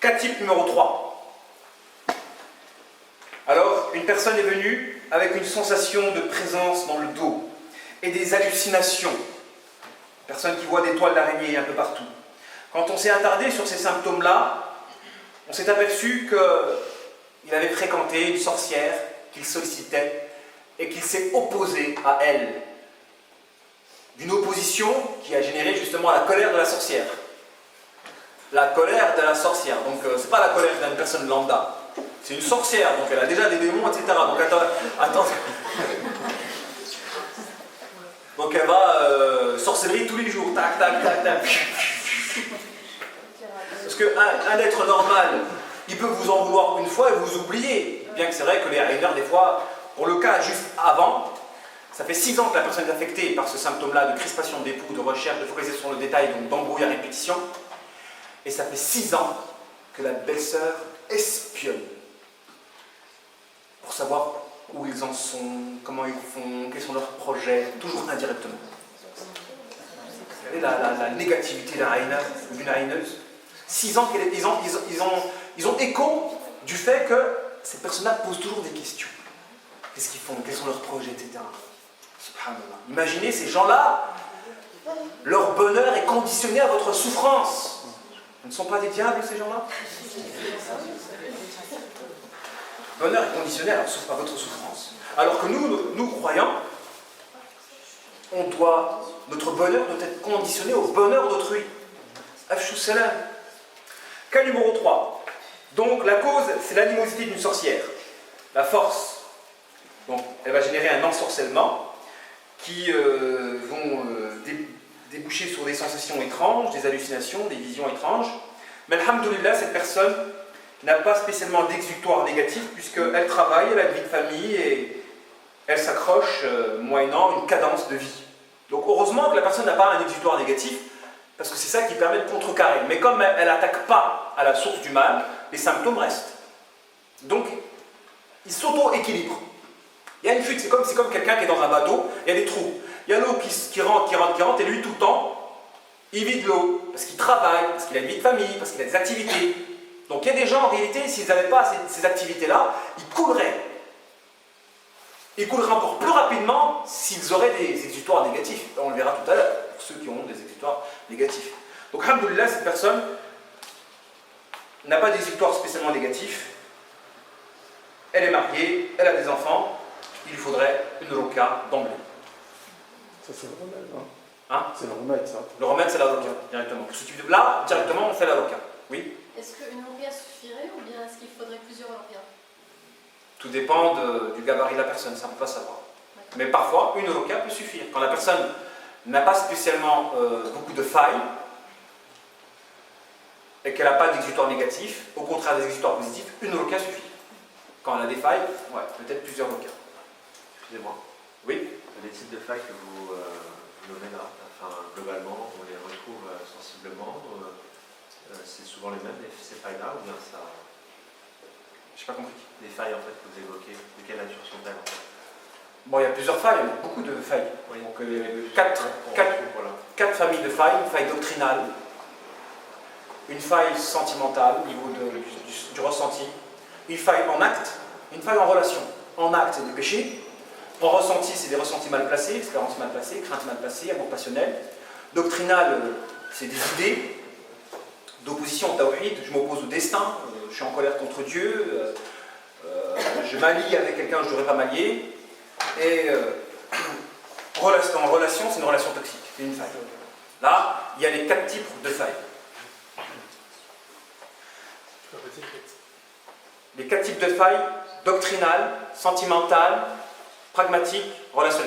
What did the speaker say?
Cas type numéro 3. Alors, une personne est venue avec une sensation de présence dans le dos et des hallucinations. Personne qui voit des toiles d'araignée un peu partout. Quand on s'est attardé sur ces symptômes-là, on s'est aperçu qu'il avait fréquenté une sorcière qu'il sollicitait et qu'il s'est opposé à elle. D'une opposition qui a généré justement la colère de la sorcière. La colère de la sorcière. Donc c'est pas la colère d'une personne lambda. C'est une sorcière, donc elle a déjà des démons, etc. Donc attends. Donc elle va sorcellerie tous les jours. Tac, tac, tac, tac. Parce qu'un être normal, il peut vous en vouloir une fois et vous oublier. Bien que c'est vrai que les rainers, des fois, pour le cas juste avant, ça fait 6 ans que la personne est affectée par ce symptôme-là de crispation d'époux, de recherche, de focaliser sur le détail, donc d'embrouille à répétition. Et ça fait 6 ans que la belle-sœur espionne pour savoir où ils en sont, comment ils font, quels sont leurs projets, toujours indirectement. Vous savez, la négativité d'un rainer ou d'une raineuse. 6 ans ils ont écho du fait que ces personnes-là posent toujours des questions. Qu'est-ce qu'ils font, quels sont leurs projets, etc. Subhanallah. Imaginez ces gens-là, leur bonheur est conditionné à votre souffrance. Ce ne sont pas des diables, ces gens-là? Le bonheur est conditionné à votre souffrance. Alors que nous croyants, notre bonheur doit être conditionné au bonheur d'autrui. Afshou salam. Cas numéro 3. Donc la cause, c'est l'animosité d'une sorcière. La force. Donc elle va générer un ensorcellement qui vont déboucher sur des sensations étranges, des hallucinations, des visions étranges. Mais alhamdoulilah, cette personne n'a pas spécialement d'exutoire négatif puisqu'elle travaille, elle a une vie de famille et elle s'accroche moyennant une cadence de vie. Donc heureusement que la personne n'a pas un exutoire négatif parce que c'est ça qui permet de contrecarrer. Mais comme elle n'attaque pas à la source du mal, les symptômes restent. Donc il s'auto-équilibre. Il y a une fuite, c'est comme quelqu'un qui est dans un bateau, il y a des trous. Il y a l'eau qui rentre, et lui tout le temps, il vide l'eau, parce qu'il travaille, parce qu'il a une vie de famille, parce qu'il a des activités. Donc il y a des gens, en réalité, s'ils n'avaient pas ces activités-là, ils couleraient. Ils couleraient encore plus rapidement s'ils auraient des exutoires négatifs. On le verra tout à l'heure, pour ceux qui ont des exutoires négatifs. Donc, alhamdoulilah, cette personne n'a pas d'exutoire spécialement négatif. Elle est mariée, elle a des enfants. Il lui faudrait une roka d'emblée. Ça, c'est le remède, hein? Hein? C'est le remède, ça. Le remède, c'est la roka, directement. Là, directement, on fait la roka. Oui? Est-ce qu'une roka suffirait ou bien est-ce qu'il faudrait plusieurs rokas? Tout dépend du gabarit de la personne, ça on ne peut pas savoir. Mais parfois, une roka peut suffire. Quand la personne n'a pas spécialement beaucoup de failles et qu'elle n'a pas d'exutoire négatif, au contraire des exutoires positifs, une roka suffit. Quand elle a des failles, ouais, peut-être plusieurs rokas. Excusez-moi. Oui? Les types de failles que vous nommez là, enfin, globalement, on les retrouve sensiblement. C'est souvent les mêmes, ces failles-là, ou bien ça... Je n'ai pas compris. Les failles en fait que vous évoquez, de quelle nature sont-elles en fait? Bon, il y a plusieurs failles, il y a beaucoup de failles. Oui. Donc, 4 familles de failles, une faille doctrinale, une faille sentimentale au niveau du ressenti, une faille en acte, une faille en relation. En acte, c'est du péché. En ressenti, c'est des ressentis mal placés, espérance mal placée, crainte mal placée, amour passionnel. Doctrinal, c'est des idées. D'opposition au tawhid, je m'oppose au destin, je suis en colère contre Dieu, je m'allie avec quelqu'un que je ne devrais pas m'allier. Et en relation, c'est une relation toxique, c'est une faille. Là, il y a les 4 types de failles. Les 4 types de failles: doctrinales, sentimentales, pragmatiques, relationnelles.